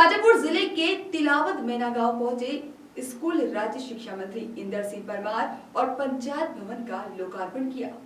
शाजापुर जिले के तिलावत मैना गांव पहुंचे स्कूल राज्य शिक्षा मंत्री इंदर सिंह परमार और पंचायत भवन का लोकार्पण किया।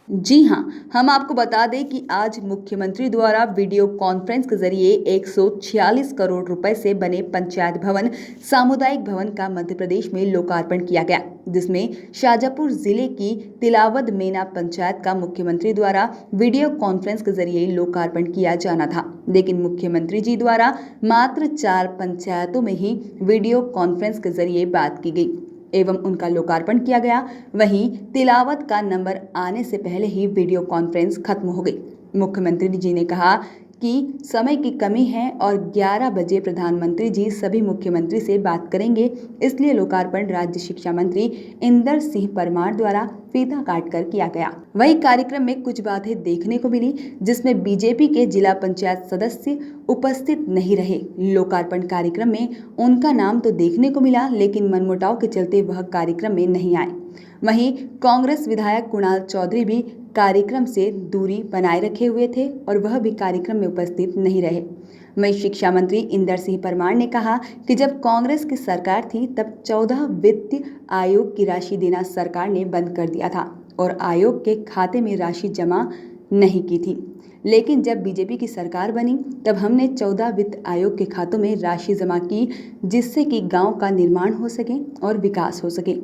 जी हां, हम आपको बता दें कि आज मुख्यमंत्री द्वारा वीडियो कॉन्फ्रेंस के जरिए 146 करोड़ रुपए से बने पंचायत भवन सामुदायिक भवन का मध्य प्रदेश में लोकार्पण किया गया, जिसमें शाजापुर जिले की तिलावत मैना पंचायत का मुख्यमंत्री द्वारा वीडियो कॉन्फ्रेंस के जरिए लोकार्पण किया जाना था। लेकिन मुख्यमंत्री जी द्वारा मात्र 4 पंचायतों में ही वीडियो कॉन्फ्रेंस के जरिए बात की गई एवं उनका लोकार्पण किया गया। वहीं तिलावत का नंबर आने से पहले ही वीडियो कॉन्फ्रेंस खत्म हो गई। मुख्यमंत्री जी ने कहा कि समय की कमी है और 11 बजे प्रधानमंत्री जी सभी मुख्यमंत्री से बात करेंगे, इसलिए लोकार्पण राज्य शिक्षा मंत्री इंदर सिंह परमार द्वारा फीता काटकर किया गया। वही कार्यक्रम में कुछ बातें देखने को मिली, जिसमें बीजेपी के जिला पंचायत सदस्य उपस्थित नहीं रहे। लोकार्पण कार्यक्रम में उनका नाम तो देखने को मिला, लेकिन मनमुटाव के चलते वह कार्यक्रम में नहीं आए। वहीं कांग्रेस विधायक कुणाल चौधरी भी कार्यक्रम से दूरी बनाए रखे हुए थे और वह भी कार्यक्रम में उपस्थित नहीं रहे। वहीं शिक्षा मंत्री इंदर सिंह परमार ने कहा कि जब कांग्रेस की सरकार थी तब 14 वित्त आयोग की राशि देना सरकार ने बंद कर दिया था और आयोग के खाते में राशि जमा नहीं की थी। लेकिन जब बीजेपी की सरकार बनी तब हमने 14 वित्त आयोग के खातों में राशि जमा की, जिससे कि गांव का निर्माण हो सके और विकास हो सके।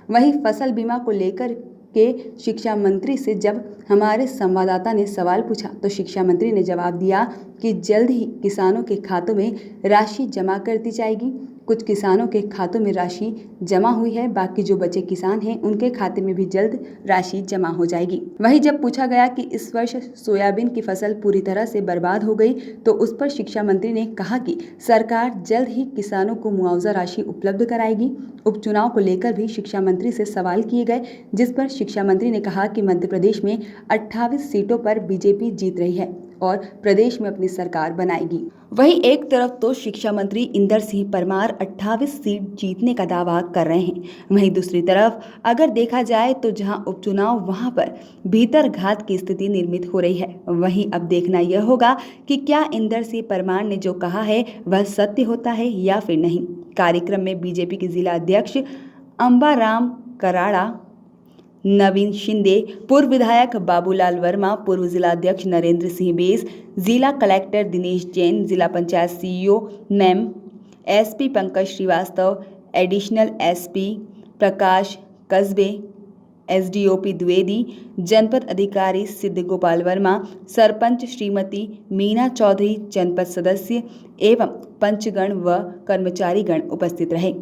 वहीं फसल बीमा को लेकर के शिक्षा मंत्री से जब हमारे संवाददाता ने सवाल पूछा तो शिक्षा मंत्री ने जवाब दिया कि जल्द ही किसानों के खातों में राशि जमा कर दी जाएगी। कुछ किसानों के खातों में राशि जमा हुई है, बाकी जो बचे किसान हैं उनके खाते में भी जल्द राशि जमा हो जाएगी। वहीं जब पूछा गया कि इस वर्ष सोयाबीन की फसल पूरी तरह से बर्बाद हो गई तो उस पर शिक्षा मंत्री ने कहा कि सरकार जल्द ही किसानों को मुआवजा राशि उपलब्ध कराएगी। उपचुनाव को लेकर भी शिक्षा मंत्री से सवाल किए गए, जिस पर शिक्षा मंत्री ने कहा कि मध्य प्रदेश में 28 सीटों पर बीजेपी जीत रही है और प्रदेश में अपनी सरकार बनाएगी। वहीं एक तरफ तो शिक्षा मंत्री इंदर सिंह परमार 28 सीट जीतने का दावा कर रहे हैं, वहीं दूसरी तरफ अगर देखा जाए तो जहां उपचुनाव वहां पर भीतर घात की स्थिति निर्मित हो रही है। वहीं अब देखना यह होगा कि क्या इंदर सिंह परमार ने जो कहा है वह सत्य होता है या फिर नहीं। कार्यक्रम में बीजेपी के जिला अध्यक्ष अंबाराम कराड़ा, नवीन शिंदे, पूर्व विधायक बाबूलाल वर्मा, पूर्व जिला अध्यक्ष नरेंद्र सिंह बेस, जिला कलेक्टर दिनेश जैन, जिला panchayat CEO ma'am, SP Pankaj Shrivastava, additional SP Prakash Kasbe, SDOP Dwivedi, जनपद अधिकारी सिद्ध गोपाल वर्मा, सरपंच श्रीमती मीना चौधरी, जनपद सदस्य एवं पंचगण व कर्मचारीगण उपस्थित रहे।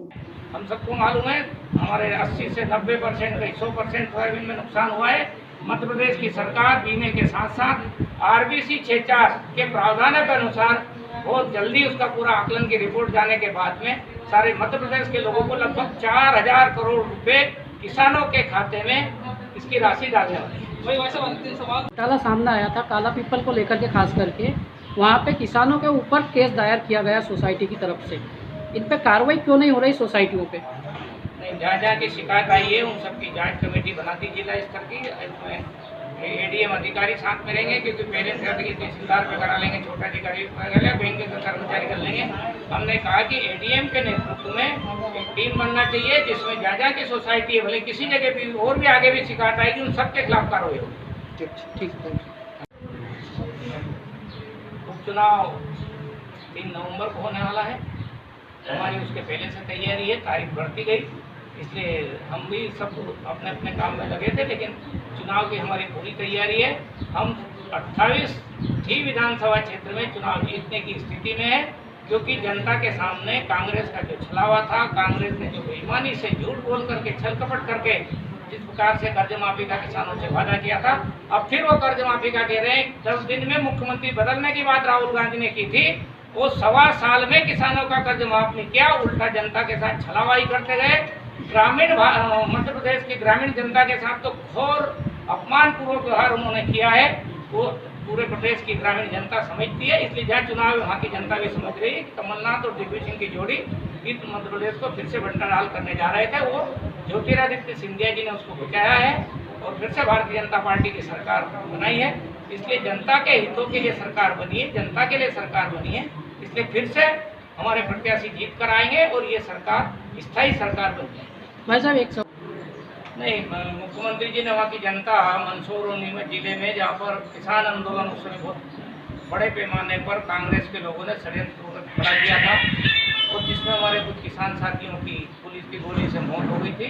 हम सबको मालूम है हमारे 80 से 90% 100% सोयाबीन में नुकसान हुआ है। मध्य प्रदेश की सरकार बीमे के साथ साथ आरबीसी 64 के प्रावधान के अनुसार बहुत जल्दी उसका पूरा आकलन की रिपोर्ट जाने के बाद में सारे मध्य प्रदेश के लोगों को लगभग 4000 करोड़ रुपए किसानों के खाते में इसकी राशि डालने वाली। वही वैसे अंतिम सवाल घोटाला सामने आया था काला पीपल को लेकर के, खास करके वहाँ पे किसानों के ऊपर केस दायर किया गया सोसाइटी की तरफ से। इन पे कार्रवाई क्यों नहीं हो रही सोसाइटियों पे? नहीं, जहाँ जहाँ की शिकायत आई है उन सबकी जांच कमेटी बना दी जिला स्तर की। इसमें एडीएम अधिकारी साथ में रहेंगे, क्योंकि पेरेंट्स की तहसीलदार पे करा लेंगे, छोटा अधिकारी बैंक के कर्मचारी कर लेंगे। हमने कहा कि एडीएम के नेतृत्व में एक टीम बनना चाहिए जिसमें जहाँ जहाँ की सोसाइटी है, भले किसी जगह भी और भी आगे भी शिकायत आएगी उन सबके खिलाफ कार्रवाई होगी। ठीक। उपचुनाव 3 नवंबर को होने वाला है। हमारी उसके पहले से तैयारी है, तारीख बढ़ती गई, इसलिए हम भी सब अपने अपने काम में लगे थे, लेकिन चुनाव की हमारी पूरी तैयारी है। हम 28 ही विधानसभा क्षेत्र में चुनाव जीतने की स्थिति में है, क्योंकि जनता के सामने कांग्रेस का जो छलावा था, कांग्रेस ने जो बेईमानी से झूठ बोल करके छल कपट करके जिस प्रकार से कर्ज माफी का किसानों से वादा किया था, अब फिर वो कर्ज माफी का कह रहे हैं। 10 दिन में मुख्यमंत्री बदलने की बात राहुल गांधी ने की थी, वो 1.25 साल में किसानों का कर्ज माफ नहीं किया, उल्टा जनता के साथ छलावाई करते गए। ग्रामीण मध्य प्रदेश की ग्रामीण जनता के साथ तो घोर अपमानपूर्वक व्यवहार उन्होंने किया है, वो पूरे प्रदेश की ग्रामीण जनता समझती है। इसलिए जहाँ चुनाव है वहाँ की जनता भी समझ रही है कि कमलनाथ और दिग्विजय सिंह की जोड़ी इस मध्य प्रदेश को फिर से बंटनाल करने जा रहे थे। वो ज्योतिरादित्य सिंधिया जी ने उसको बचाया है और फिर से भारतीय जनता पार्टी की सरकार बनाई है। इसलिए जनता के हितों के लिए सरकार बनी है, जनता के लिए सरकार बनी है। इसलिए फिर से हमारे प्रत्याशी जीत कर आएंगे और ये सरकार स्थायी सरकार बन जाएगी। भाई साहब एक नहीं, मुख्यमंत्री जी ने वहाँ की जनता मंदसौर और नीमच जिले में जहाँ पर किसान आंदोलन उस समय बहुत बड़े पैमाने पर कांग्रेस के लोगों ने षड्यंत्र खड़ा किया था और जिसमें हमारे कुछ किसान साथियों की पुलिस की गोली से मौत हो गई थी,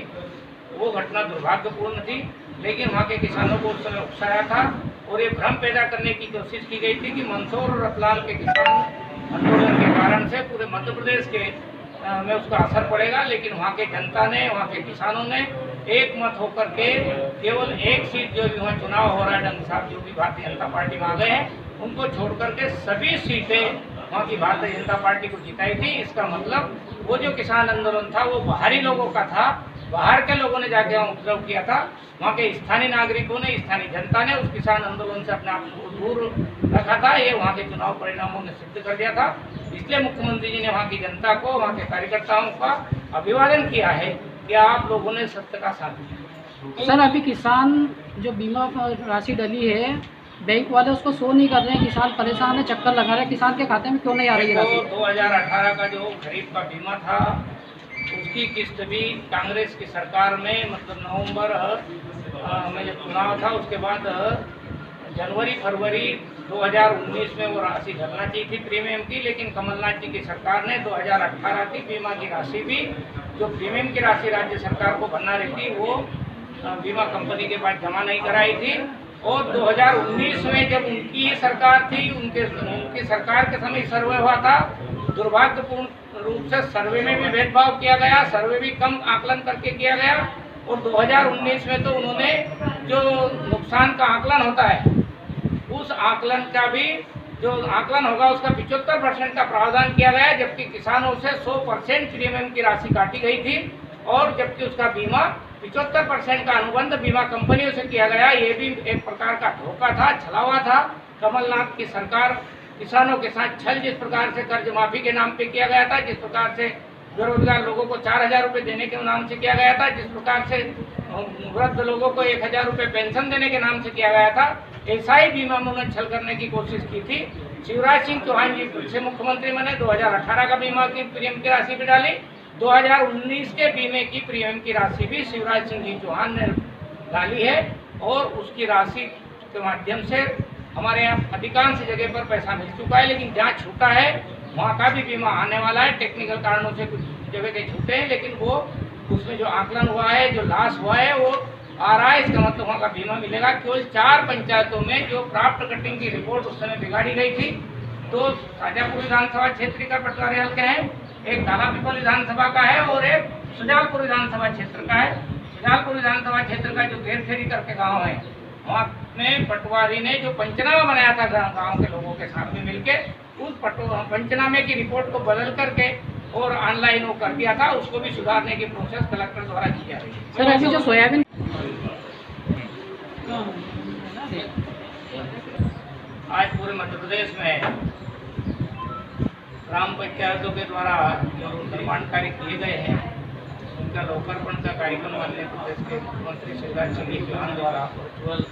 वो घटना दुर्भाग्यपूर्ण थी। लेकिन वहाँ के किसानों को उस समय उकसाया था और ये भ्रम पैदा करने की कोशिश की गई थी कि मंदसौर और रतलाम के किसान आंदोलन के कारण से पूरे मध्य प्रदेश के में उसका असर पड़ेगा। लेकिन वहाँ के जनता ने, वहाँ के किसानों ने एक मत होकर के केवल एक सीट जो भी वहाँ चुनाव हो रहा है, डंग साहब जो भी भारतीय जनता पार्टी में आ गए हैं, उनको छोड़ करके सभी सीटें वहाँ की भारतीय जनता पार्टी को जिताई थी। इसका मतलब वो जो किसान आंदोलन था वो बाहरी लोगों का था, बाहर के लोगों ने जाके वहाँ उपद्रव किया था। वहाँ के स्थानीय नागरिकों ने, स्थानीय जनता ने उस किसान आंदोलन से अपने आप को दूर रखा था। ये वहाँ के चुनाव परिणामों ने सिद्ध कर दिया था। इसलिए मुख्यमंत्री जी ने वहाँ की जनता को, वहाँ के कार्यकर्ताओं का अभिवादन किया है कि आप लोगों ने सत्य का साथ दिया। सर, अभी किसान जो बीमा राशि डली है, बैंक वाले उसको शो नहीं कर रहे हैं, किसान परेशान है, चक्कर लगा रहे हैं, किसान के खाते में क्यों नहीं आ रही है राशि? 2018 का जो खरीफ का बीमा था उसकी किस्त भी कांग्रेस की सरकार में, मतलब नवंबर में जब चुनाव था उसके बाद जनवरी फरवरी 2019 में वो राशि भरना चाहिए थी प्रीमियम की, लेकिन कमलनाथ जी की सरकार ने 2018 की बीमा की राशि भी, जो प्रीमियम की राशि राज्य सरकार को भरना रहती, वो बीमा कंपनी के पास जमा नहीं कराई थी। और 2019 में जब उनकी सरकार थी, उनकी सरकार के समय सर्वे हुआ था, दुर्भाग्यपूर्ण रूप से सर्वे में भी भेदभाव किया गया, सर्वे भी कम आकलन करके किया गया। और 2019 में तो उन्होंने जो नुकसान का आकलन होता है, उस आकलन का भी जो आकलन होगा उसका 75% का प्रावधान किया गया, जबकि किसानों से 100% प्रीमियम की राशि काटी गई थी। और जबकि उसका बीमा 75% का अनुबंध बीमा कंपनियों से किया गया। ये भी एक प्रकार का धोखा था, छलावा था। कमलनाथ की सरकार किसानों के साथ छल, जिस प्रकार से कर्ज माफी के नाम पे किया गया था, जिस प्रकार से बेरोजगार लोगों को 4,000 रुपये देने के नाम से किया गया था, जिस प्रकार से वृद्ध लोगों को 1,000 रुपये पेंशन देने के नाम से किया गया था, ऐसा ही बीमा में उन्होंने छल करने की कोशिश की थी। शिवराज सिंह चौहान जी फिर से मुख्यमंत्री बने, 2018 का बीमा की प्रीमियम की राशि भी डाली, 2019 के बीमे की प्रीमियम की राशि भी शिवराज सिंह जी चौहान ने डाली है। और उसकी राशि के माध्यम से हमारे यहाँ अधिकांश जगह पर पैसा मिल चुका है, लेकिन जहाँ छूटा है वहाँ का भी बीमा आने वाला है। टेक्निकल कारणों से कुछ जगह के छूटे हैं, लेकिन वो उसमें जो आकलन हुआ है, जो लॉस हुआ है, वो आ रहा है। इसका मतलब वहाँ का बीमा मिलेगा। केवल 4 पंचायतों में जो प्राप्त कटिंग की रिपोर्ट उस समय बिगाड़ी गई थी, 2 शाजापुर विधानसभा क्षेत्र का पटवारी हल्के हैं, एक कालापीपल विधानसभा का है और एक सुजालपुर विधानसभा क्षेत्र का है। सुजालपुर विधानसभा क्षेत्र का जो घेरखेड़ी करके गाँव है, वहाँ में पटवारी ने जो पंचनामा बनाया था गांव के लोगों के साथ में मिलके, उस पंचनामे की रिपोर्ट को बदल करके और ऑनलाइन वो कर दिया था। उसको भी सुधारने की प्रोसेस कलेक्टर द्वारा की जा रही है। सर, अभी जो सोयाबीन आज पूरे मध्य प्रदेश में ग्राम पंचायतों के द्वारा जो निर्माण कार्य किए गए हैं, उनका लोकार्पण का कार्यक्रम मध्य प्रदेश के मुख्यमंत्री शिवराज सिंह चौहान द्वारा वर्चुअल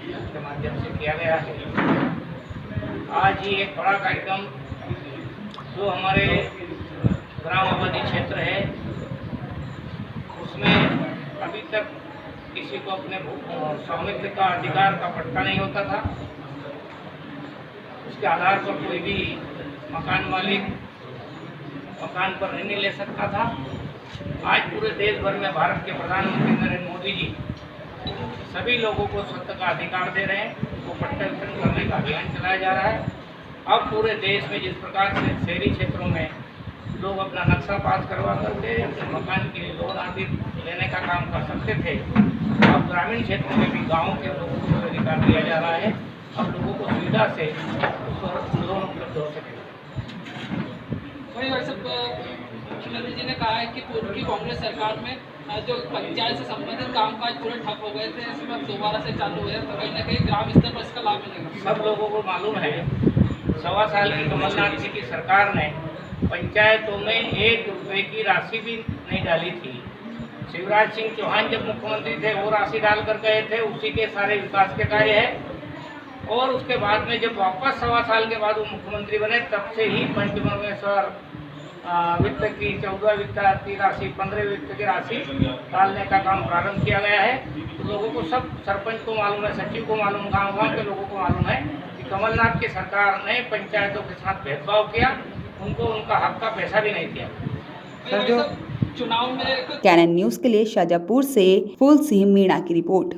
के माध्यम से किया गया है। आज ही एक बड़ा कार्यक्रम जो हमारे ग्राम आबादी क्षेत्र है, उसमें अभी तक किसी को अपने स्वामित्व का अधिकार का पट्टा नहीं होता था। उसके आधार पर कोई भी मकान मालिक मकान पर नहीं ले सकता था। आज पूरे देश भर में भारत के प्रधानमंत्री नरेंद्र मोदी जी सभी लोगों को स्वतः का अधिकार दे रहे हैं। वो पट्टा वितरण करने का अभियान चलाया जा रहा है। अब पूरे देश में जिस प्रकार से शहरी क्षेत्रों में लोग अपना नक्शा पास करवा करके अपने मकान के लिए लोन आदि लेने का काम कर सकते थे, अब ग्रामीण क्षेत्र में भी गाँव के लोगों को अधिकार दिया जा रहा है। अब लोगों को सुविधा से लोन उपलब्ध हो सके। वही मुख्यमंत्री जी ने कहा है कि पूर्व की कांग्रेस सरकार में जो पंचायत से संबंधित कामकाज पूरे ठप हो गए थे, इसमें अब दोबारा से चालू हुए, तो कहीं ना कहीं ग्राम स्तर पर इसका लाभ मिलेगा। सब लोगों को मालूम है, 1.25 साल की कमलनाथ जी की सरकार ने पंचायतों में 1 रुपये की राशि भी नहीं डाली थी। शिवराज सिंह चौहान जब मुख्यमंत्री थे वो राशि डाल कर गए थे, उसी के सारे विकास के कार्य है। और उसके बाद में जब वापस 1.25 साल के बाद वो मुख्यमंत्री बने तब से ही पंचमर्मेश्वर वित्त की 14 वित्त की राशि 15 वित्त की राशि डालने का काम प्रारंभ किया गया है। तो लोगों को सब, सरपंच को मालूम है, सचिव को मालूम, गाँव के लोगों को मालूम है कि कमलनाथ की सरकार ने पंचायतों के साथ भेदभाव किया, उनको उनका हक का पैसा भी नहीं दिया। सर जो चुनाव में कैनन न्यूज़ के लिए शाजापुर से फूल सिंह मीणा की रिपोर्ट।